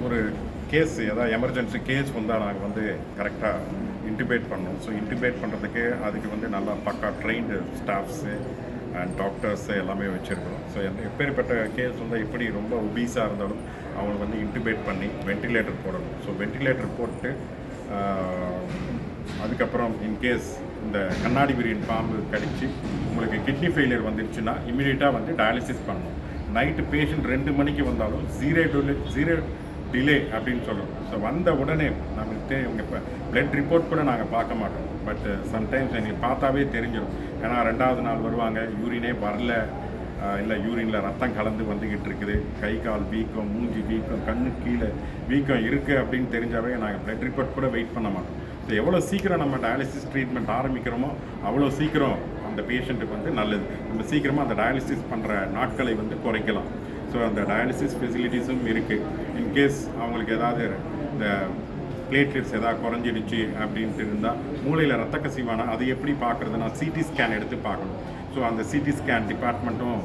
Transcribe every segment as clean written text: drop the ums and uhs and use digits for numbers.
ஒரு கேஸ் ஏதாவது emergency case வந்தால் நாங்கள் வந்து கரெக்டாக இன்டிபேட் பண்ணோம். ஸோ இன்டிபேட் பண்ணுறதுக்கு அதுக்கு வந்து நல்லா பக்கா ட்ரெயின்டு ஸ்டாஃப்ஸு அண்ட் டாக்டர்ஸு எல்லாமே வச்சுருக்கிறோம். ஸோ எப்பேற்பட்ட கேஸ் வந்து எப்படி ரொம்ப ஒபீஸாக இருந்தாலும் அவங்களுக்கு வந்து இன்டிபேட் பண்ணி வென்டிலேட்டர் போடணும். ஸோ வென்டிலேட்டர் போட்டு அதுக்கப்புறம் இன்கேஸ் இந்த கண்ணாடி விரியன் பாம்பு கடிச்சு உங்களுக்கு கிட்னி ஃபெயிலியர் வந்துடுச்சுன்னா இமீடியட்டாக வந்து டயாலிசிஸ் பண்ணணும். நைட்டு பேஷண்ட் 2 மணிக்கு வந்தாலும் ஜீரோ டிலே அப்படின்னு சொல்லணும். ஸோ வந்த உடனே நமக்கு இவங்க இப்போ பிளட் ரிப்போர்ட் கூட நாங்கள் பார்க்க மாட்டோம். பட் சம்டைம்ஸ் எங்களுக்கு பார்த்தாவே தெரிஞ்சிடும். ஏன்னா 2வது நாள் வருவாங்க, யூரினே வரல, இல்லை யூரினில் ரத்தம் கலந்து வந்துக்கிட்டு இருக்குது, கை கால் வீக்கம், மூஞ்சி வீக்கம், கண்ணு கீழே வீக்கம் இருக்குது அப்படின்னு தெரிஞ்சாவே நாங்கள் பிளட் ரிப்போர்ட் கூட வெயிட் பண்ண மாட்டோம். ஸோ எவ்வளோ சீக்கிரம் நம்ம டயாலிசிஸ் ட்ரீட்மெண்ட் ஆரம்பிக்கிறோமோ அவ்வளோ சீக்கிரம் அந்த பேஷண்ட்டுக்கு வந்து நல்லது. நம்ம சீக்கிரமாக அந்த டயாலிசிஸ் பண்ணுற நாட்களை வந்து குறைக்கலாம். ஸோ அந்த டயாலிசிஸ் ஃபெசிலிட்டிஸும் இருக்குது. இன்கேஸ் அவங்களுக்கு ஏதாவது இந்த பிளேட்லெட்ஸ் ஏதாவது குறைஞ்சிடுச்சு அப்படின்ட்டு இருந்தால் மூளையில் ரத்த கசிவானா அது எப்படி பார்க்குறதுனா சிடி ஸ்கேன் எடுத்து பார்க்கணும். ஸோ அந்த சிடி ஸ்கேன் டிபார்ட்மெண்ட்டும்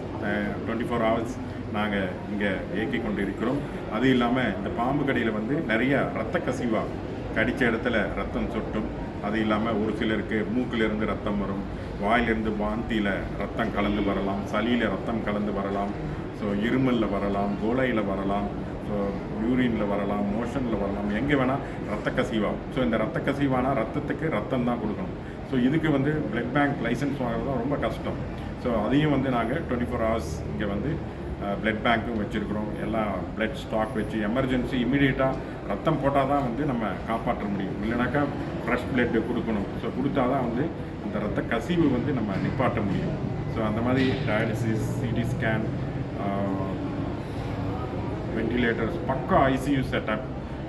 24 hours நாங்கள் இங்கே இயக்கி கொண்டு இருக்கிறோம். அது இல்லாமல் இந்த பாம்பு கடியில் வந்து நிறைய ரத்த கசிவாக கடித்த இடத்துல ரத்தம் சொட்டும். அது இல்லாமல் ஒரு சிலருக்கு மூக்கிலிருந்து ரத்தம் வரும், வாயிலிருந்து வாந்தியில் ரத்தம் கலந்து வரலாம், சளியில் ரத்தம் கலந்து வரலாம், ஸோ இருமலில் வரலாம், கோலையில் வரலாம், ஸோ யூரினில் வரலாம், மோஷனில் வரலாம், எங்கே வேணால் ரத்த கசிவாகும். ஸோ இந்த ரத்த கசிவானால் ரத்தத்துக்கு ரத்தம் தான் கொடுக்கணும். ஸோ இதுக்கு வந்து பிளட் பேங்க் லைசன்ஸ் வாங்குறது தான் ரொம்ப கஷ்டம். ஸோ அதையும் வந்து நாங்கள் 24 hours இங்கே வந்து பிளட் பேங்க்கும் வச்சுருக்கிறோம். எல்லாம் பிளட் ஸ்டாக் வச்சு எமர்ஜென்சி இமீடியட்டாக ரத்தம் போட்டால் தான் வந்து நம்ம காப்பாற்ற முடியும். இல்லைனாக்கா ஃப்ரெஷ் பிளட்டு கொடுக்கணும். ஸோ கொடுத்தா தான் வந்து அந்த ரத்த கசிவு வந்து நம்ம நிப்பாட்ட முடியும். ஸோ அந்த மாதிரி டயாலிசிஸ், சிடி ஸ்கேன், வென்டிலேட்டர்ஸ், பக்கா ஐசியூ செட்டப்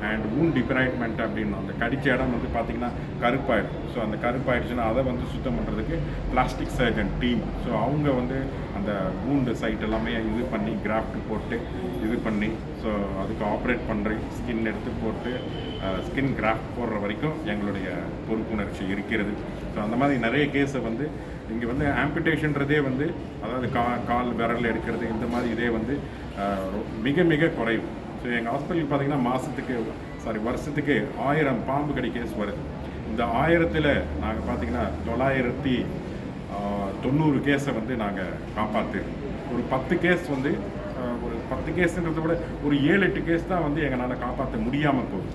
அண்ட் வூண்ட் டிப்ரைட்மெண்ட் அப்படின்னு அந்த கடிச்ச இடம் வந்து பார்த்திங்கன்னா கருப்பாயிடும். ஸோ அந்த கருப்பாயிடுச்சுன்னா அதை வந்து சுத்தம் பண்ணுறதுக்கு பிளாஸ்டிக் சர்ஜன் டீம். ஸோ அவங்க வந்து அந்த வூண்டு சைட் எல்லாமே இது பண்ணி கிராஃப்ட் போட்டு இது பண்ணி ஸோ அதுக்கு ஆப்ரேட் பண்ணுற ஸ்கின் எடுத்து போட்டு ஸ்கின் கிராஃப்ட் போடுற வரைக்கும் எங்களுடைய பொறுப்புணர்ச்சி இருக்கிறது. ஸோ அந்த மாதிரி நிறைய கேஸை வந்து இங்கே வந்து ஆம்பிடேஷன்றதே வந்து அதாவது கால் விரல் எடுக்கிறது இந்த மாதிரி இதே வந்து மிக மிக குறைவு. ஸோ எங்கள் ஹாஸ்பிட்டல் பார்த்திங்கன்னா வருஷத்துக்கு 1000 பாம்பு கடி கேஸ் வருது. இந்த 1000ல் நாங்கள் பார்த்திங்கன்னா 990 கேஸை வந்து நாங்கள் காப்பாற்றிடுறோம். ஒரு 10 கேஸ் வந்து ஒரு 10 கேஸுன்றதை விட ஒரு 7-8 கேஸ் தான் வந்து எங்களால் காப்பாற்ற முடியாமல் போகுது.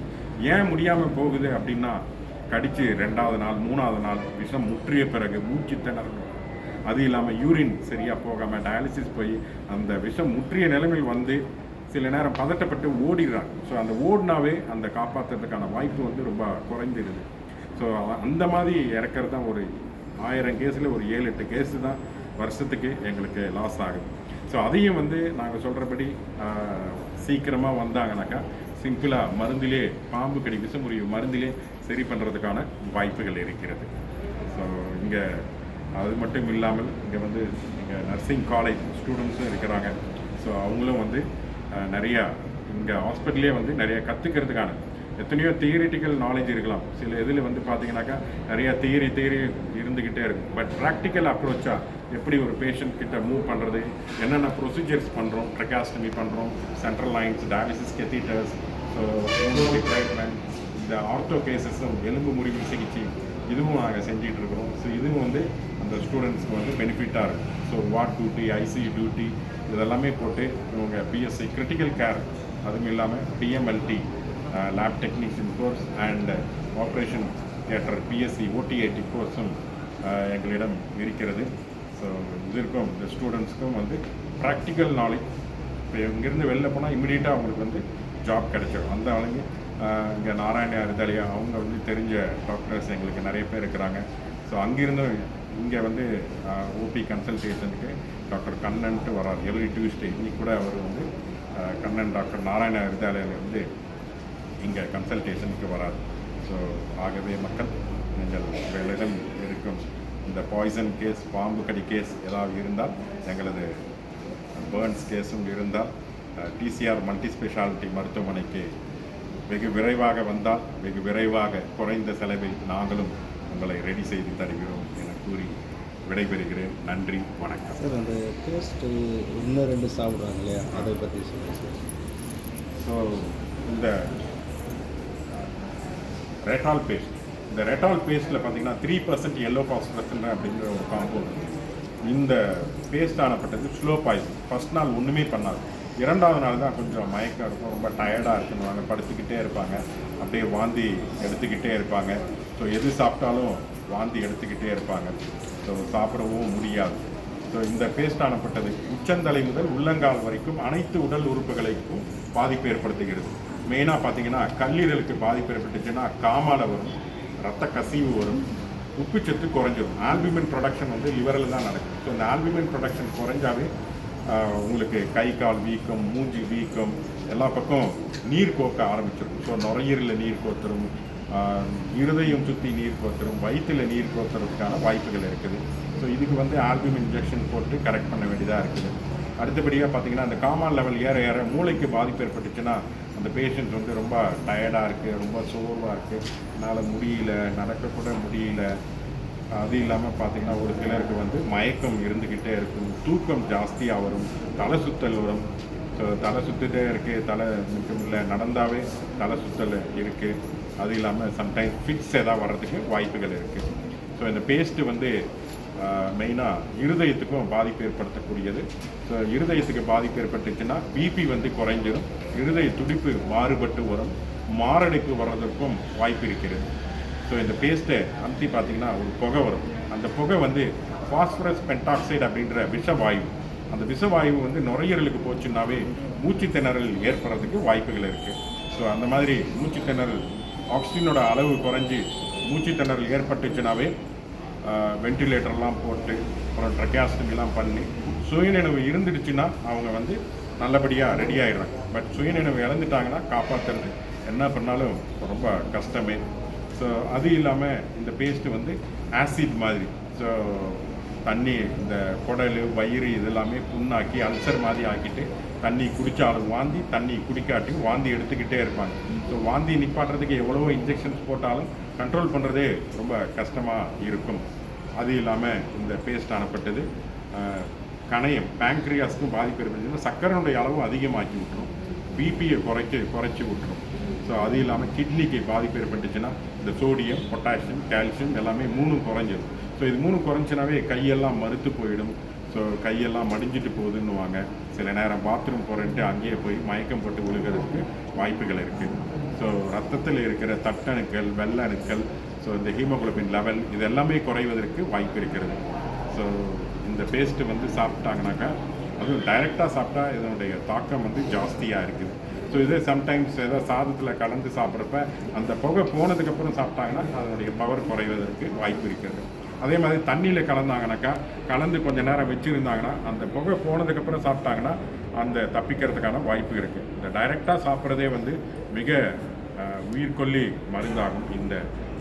ஏன் முடியாமல் போகுது அப்படின்னா கடித்து 2வது நாள் 3வது நாள் விஷம் முற்றிய பிறகு மூச்சு திணறணும். அது இல்லாமல் யூரின் சரியாக போகாமல் டயாலிசிஸ் போய் அந்த விஷம் முற்றிய நிலைமையில் வந்து சில நேரம் பதட்டப்பட்டு ஓடிடுறாங்க. ஸோ அந்த ஓடினாவே அந்த காப்பாற்றுறதுக்கான வாய்ப்பு வந்து ரொம்ப குறைஞ்சிடுது. ஸோ அந்த மாதிரி இறக்கிறது தான் ஒரு 1000 கேஸில் ஒரு 7-8 கேஸு தான் வருஷத்துக்கு எங்களுக்கு லாஸ் ஆகுது. ஸோ அதையும் வந்து நாங்கள் சொல்கிறபடி சீக்கிரமாக வந்தாங்கனாக்கா சிம்பிளாக மருந்திலே பாம்பு கடி விஷமுறிவு மருந்திலே சரி பண்ணுறதுக்கான வாய்ப்புகள் இருக்கிறது. ஸோ இங்கே அது மட்டும் இல்லாமல் இங்கே வந்து இங்கே நர்சிங் காலேஜ் ஸ்டூடெண்ட்ஸும் இருக்கிறாங்க. ஸோ அவங்களும் வந்து நிறையா இங்கே ஹாஸ்பிட்டல்லே வந்து நிறையா கற்றுக்கிறதுக்கான எத்தனையோ தியரிட்டிக்கல் நாலேஜ் இருக்கலாம். சில இதில் வந்து பார்த்தீங்கன்னாக்கா நிறையா தியரி இருந்துக்கிட்டே இருக்கும். பட் ப்ராக்டிக்கல் அப்ரோச்சாக எப்படி ஒரு பேஷண்ட் கிட்ட மூவ் பண்ணுறது, என்னென்ன ப்ரொசீஜர்ஸ் பண்ணுறோம், ட்ரெகாஸ்டமி பண்ணுறோம், central lines, dialysis catheters, so debridement, இந்த ஆர்த்தோ கேசஸும் எலும்பு முறிவு சிகிச்சை இதுவும் நாங்கள் செஞ்சிகிட்டு இருக்கிறோம். ஸோ இதுவும் வந்து அந்த ஸ்டூடெண்ட்ஸ்க்கு வந்து பெனிஃபிட்டாக இருக்கும். So ward duty, ICU duty இதெல்லாமே போட்டு இவங்க பிஎஸ்சி கிரிட்டிக்கல் கேர், அதுவும் இல்லாமல் BMLT lab technician course and operation theatre BSc OTIT கோர்ஸும் எங்களிடம் இருக்கிறது. ஸோ இதற்கும் இந்த ஸ்டூடெண்ட்ஸ்க்கும் வந்து ப்ராக்டிக்கல் நாலேஜ் இப்போ இங்கேருந்து வெளில போனால் இமீடியட்டாக அவங்களுக்கு வந்து ஜாப் கிடைச்சிடும். அந்த ஆளுங்க இங்கே நாராயண ஹிருதயா அவங்க வந்து தெரிஞ்ச டாக்டர்ஸ் எங்களுக்கு நிறைய பேர் இருக்கிறாங்க. ஸோ அங்கேருந்தும் இங்கே வந்து ஓபி கன்சல்டேஷனுக்கு டாக்டர் கண்ணன்ட்டு வரார் எவ்ரி டியூஸ்டே. இன்னைக்கு கூட அவர் வந்து கண்ணன் டாக்டர் நாராயண ஹிருதயாவில் வந்து இங்கே கன்சல்டேஷனுக்கு வரார். ஸோ ஆகவே மக்கள் நீங்கள் உங்களிடம் இருக்கும் இந்த பாய்சன் கேஸ், பாம்பு கடி கேஸ் ஏதாவது இருந்தால், எங்களது பேர்ன்ஸ் கேஸும் இருந்தால் டிசிஆர் மல்டி ஸ்பெஷாலிட்டி மருத்துவமனைக்கு வெகு விரைவாக வந்தால் வெகு விரைவாக குறைந்த செலவில் நாங்களும் உங்களை ரெடி செய்து தருகிறோம் என கூறி விடைபெறுகிறேன். நன்றி, வணக்கம். சார், அந்த டேஸ்ட்டு 1-2 சாப்பிட்றாங்க இல்லையா, அதை பற்றி சொல்லுங்கள் சார். ஸோ இந்த ரெட்டால் பேஸ்ட். இந்த ரெட்டால் பேஸ்ட்டில் பார்த்தீங்கன்னா 3% எல்லோ பாஸ்பரஸ் அப்படிங்கிற ஒரு காம்பவுண்ட். இந்த பேஸ்ட் ஆனப்பட்டது ஸ்லோ பாய்சன். ஃபஸ்ட் நாள் ஒன்றுமே பண்ணாது, இரண்டாவது நாள் தான் கொஞ்சம் மயக்கம் இருக்கும், ரொம்ப டயர்டாக இருக்குன்னு படுத்துக்கிட்டே இருப்பாங்க, அப்படியே வாந்தி எடுத்துக்கிட்டே இருப்பாங்க. ஸோ எது சாப்பிட்டாலும் வாந்தி எடுத்துக்கிட்டே இருப்பாங்க, ஸோ சாப்பிடவும் முடியாது. ஸோ இந்த பேஸ்ட் ஆனப்பட்டது உச்சந்தலை முதல் உள்ளங்கால் வரைக்கும் அனைத்து உடல் உறுப்புகளுக்கும் பாதிப்பு ஏற்படுத்துகிறது. மெயினாக பார்த்தீங்கன்னா கல்லீரலுக்கு பாதிப்பு ஏற்பட்டுச்சுன்னா காமால வரும், ரத்த கசிவு வரும், உப்புச்சத்து குறைஞ்சிடும். ஆல்புமின் ப்ரொடக்ஷன் வந்து லிவரில் தான் நடக்கும். ஸோ இந்த ஆல்புமின் ப்ரொடக்ஷன் குறைஞ்சாவே உங்களுக்கு கை கால் வீக்கம், மூஞ்சி வீக்கம், எல்லா பக்கம் நீர் கோக்க ஆரம்பிச்சிடும். ஸோ நுரையீரலில் நீர் கோத்துரும், இருதயம் சுற்றி நீர் கோத்துரும், வயிற்றில் நீர் கோத்துறதுக்கான வாய்ப்புகள் இருக்குது. ஸோ இதுக்கு வந்து ஆல்புமின் இன்ஜெக்ஷன் போட்டு கரெக்ட் பண்ண வேண்டியதாக இருக்குது. அடுத்தபடியாக பார்த்தீங்கன்னா அந்த காமான் லெவல் ஏற ஏற மூளைக்கு பாதிப்பு ஏற்பட்டுச்சுன்னா அந்த பேஷண்ட் வந்து ரொம்ப டயர்டாக இருக்குது, ரொம்ப சோர்வாக இருக்குது, என்னால் முடியல, நடக்கக்கூட முடியல. அது இல்லாமல் பார்த்திங்கன்னா ஒரு சிலருக்கு வந்து மயக்கம் இருந்துக்கிட்டே இருக்கும், தூக்கம் ஜாஸ்தியாக வரும், தலை சுற்றல் வரும். ஸோ தலை சுற்றிட்டே இருக்குது, தலை நிற்க இல்லை, நடந்தாவே தலை சுற்றல் இருக்குது. அது இல்லாமல் சம்டைம்ஸ் ஃபிட்ஸ் எதாவது வர்றதுக்கு வாய்ப்புகள் இருக்குது. ஸோ இந்த பேஸ்ட்டு வந்து மெயினாக இருதயத்துக்கும் பாதிப்பு ஏற்படுத்தக்கூடியது. ஸோ இருதயத்துக்கு பாதிப்பு ஏற்பட்டுச்சுன்னா பிபி வந்து குறைஞ்சிடும், இருதய துடிப்பு மாறுபட்டு வரும், மாரடைப்பு வர்றதுக்கும் வாய்ப்பு இருக்கிறது. ஸோ இந்த பேஸ்ட்டை அமுத்தி பார்த்திங்கன்னா ஒரு புகை வரும். அந்த புகை வந்து பாஸ்பரஸ் பென்டாக்சைடு அப்படின்ற விஷவாயு. அந்த விஷவாயு வந்து நுரையீரலுக்கு போச்சுன்னாவே மூச்சு திணறல் ஏற்படுறதுக்கு வாய்ப்புகள் இருக்குது. ஸோ அந்த மாதிரி மூச்சு திணறல், ஆக்சிஜனோட அளவு குறைஞ்சி மூச்சு திணறல் ஏற்பட்டுச்சுனாவே வென்டிலேட்டர்லாம் போட்டு அப்புறம் ட்ரக்கியாஸ்டமிலாம் பண்ணி சுயநினைவு இருந்துடுச்சுன்னா அவங்க வந்து நல்லபடியாக ரெடி ஆகிடுறாங்க. பட் சுயநினைவு இழந்துட்டாங்கன்னா காப்பாற்றுறது என்ன பண்ணாலும் ரொம்ப கஷ்டமே. ஸோ அது இல்லாமல் இந்த பேஸ்ட்டு வந்து ஆசிட் மாதிரி. ஸோ தண்ணி இந்த குடல், வயிறு இதெல்லாமே புண்ணாக்கி அல்சர் மாதிரி ஆக்கிட்டு தண்ணி குடித்தாலும் வாந்தி, தண்ணி குடிக்காட்டியும் வாந்தி எடுத்துக்கிட்டே இருப்பாங்க. ஸோ வாந்தி நிப்பாட்டுறதுக்கு எவ்வளவோ இன்ஜெக்ஷன்ஸ் போட்டாலும் கண்ட்ரோல் பண்ணுறதே ரொம்ப கஷ்டமாக இருக்கும். அது இல்லாமல் இந்த பேஸ்ட் ஆனப்பட்டது கணையம், பேங்க்ரியாஸ்க்கும் பாதிப்பு ஏற்படுச்சுன்னா சர்க்கரையுடைய அளவு அதிகமாக்கி விட்டுரும், பிபியை குறைச்சி விட்டுரும். ஸோ அது இல்லாமல் கிட்னிக்கு பாதிப்பு ஏற்பட்டுச்சுன்னா இந்த சோடியம், பொட்டாசியம், கால்சியம் எல்லாமே 3 குறைஞ்சிடும். ஸோ இது 3 குறைஞ்சினாவே கையெல்லாம் மறுத்து போயிடும். ஸோ கையெல்லாம் மடிஞ்சிட்டு போகுதுன்னுவாங்க. சில நேரம் பாத்ரூம் போகிறன்ட்டு அங்கேயே போய் மயக்கம் போட்டு விழுகிறதுக்கு வாய்ப்புகள் இருக்குது. ஸோ ரத்தத்தில் இருக்கிற தட்டணுக்கள், வெள்ளை அணுக்கள், ஸோ இந்த ஹீமோகுளோபின் லெவல் இது எல்லாமே குறைவதற்கு வாய்ப்பு இருக்கிறது. ஸோ இந்த பேஸ்ட்டு வந்து சாப்பிட்டாங்கனாக்கா, அதுவும் டைரெக்டாக சாப்பிட்டா இதனுடைய தாக்கம் வந்து ஜாஸ்தியாக இருக்குது. ஸோ இதே சம்டைம்ஸ் ஏதோ சாதத்தில் கலந்து சாப்பிட்றப்ப அந்த புகை போனதுக்கப்புறம் சாப்பிட்டாங்கன்னா அதனுடைய பவர் குறைவதற்கு வாய்ப்பு இருக்கிறது. அதே மாதிரி தண்ணியில் கலந்தாங்கனாக்கா, கலந்து கொஞ்சம் நேரம் வச்சுருந்தாங்கன்னா அந்த புகை போனதுக்கப்புறம் சாப்பிட்டாங்கன்னா அந்த தப்பிக்கிறதுக்கான வாய்ப்பு இருக்குது. இந்த டைரெக்டாக சாப்பிட்றதே வந்து மிக உயிர்கொல்லி மருந்தாகும் இந்த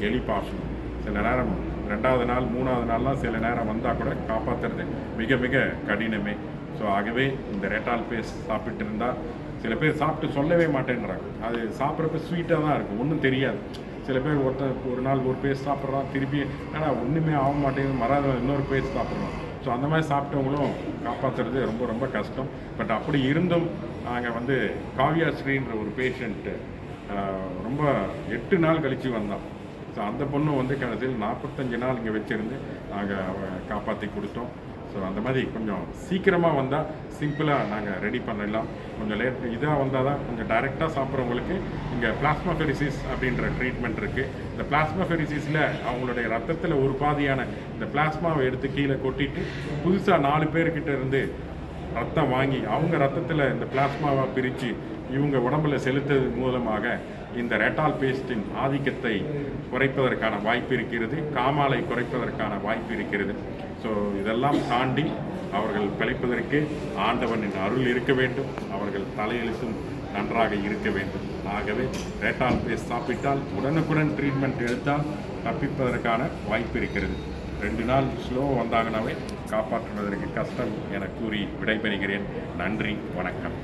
எலி பாசனம். சில நேரம் 2வது நாள் 3வது நாள்லாம் சில நேரம் வந்தால் கூட காப்பாற்றுறது மிக மிக கடினமே. ஸோ ஆகவே இந்த ரெட்டால் பேஸ்ட் சாப்பிட்டு இருந்தால் சில பேர் சாப்பிட்டு சொல்லவே மாட்டேன்றாங்க. அது சாப்பிட்றப்ப ஸ்வீட்டாக தான் இருக்கும், ஒன்றும் தெரியாது. சில பேர் ஒரு நாள் ஒரு பேஸ்ட் சாப்பிட்றான், திருப்பி ஆனால் ஒன்றுமே ஆக மாட்டேங்குது, மறாத இன்னொரு பேஸ்ட் சாப்பிட்றோம். ஸோ அந்த மாதிரி சாப்பிட்டவங்களும் காப்பாற்றுறது ரொம்ப ரொம்ப கஷ்டம். பட் அப்படி இருந்தும் நாங்கள் வந்து காவ்யாஸ்ரீன்ற ஒரு பேஷண்ட்டு ரொம்ப 8 நாள் கழித்து வந்தான். ஸோ அந்த பொண்ணு வந்து கடைசியில் 45 நாள் இங்கே வச்சுருந்து நாங்கள் காப்பாற்றி கொடுத்தோம். ஸோ அந்த மாதிரி கொஞ்சம் சீக்கிரமாக வந்தால் சிம்பிளாக நாங்கள் ரெடி பண்ணிடலாம். கொஞ்சம் லேட் இதாக வந்தால் தான் கொஞ்சம் டைரெக்டாக சாப்பிட்றவங்களுக்கு இங்கே பிளாஸ்மாஃபெரிசிஸ் அப்படின்ற ட்ரீட்மெண்ட் இருக்குது. இந்த பிளாஸ்மாஃபெரிசிஸில் அவங்களுடைய ரத்தத்தில் ஒரு பாதியான இந்த பிளாஸ்மாவை எடுத்து கீழே கொட்டிட்டு புதுசாக 4 பேர்கிட்ட இருந்து ரத்தம் வாங்கி அவங்க ரத்தத்தில் இந்த பிளாஸ்மாவை பிரித்து இவங்க உடம்பில் செலுத்துறது மூலமாக இந்த ரெட்டால் பேஸ்டின் ஆதிக்கத்தை குறைப்பதற்கான வாய்ப்பு இருக்கிறது, காமாலை குறைப்பதற்கான வாய்ப்பு இருக்கிறது. ஸோ இதெல்லாம் தாண்டி அவர்கள் பிழைப்பதற்கு ஆண்டவனின் அருள் இருக்க வேண்டும், அவர்கள் தலையெழுத்தும் நன்றாக இருக்க வேண்டும். ஆகவே ரெட்டால் பேஸ்ட் சாப்பிட்டால் உடனுக்குடன் ட்ரீட்மெண்ட் எடுத்தால் தப்பிப்பதற்கான வாய்ப்பு இருக்கிறது. 2 நாள் ஸ்லோ வந்தாங்கன்னாவே காப்பாற்றுவதற்கு கஷ்டம் என கூறி விடைபெறுகிறேன். நன்றி, வணக்கம்.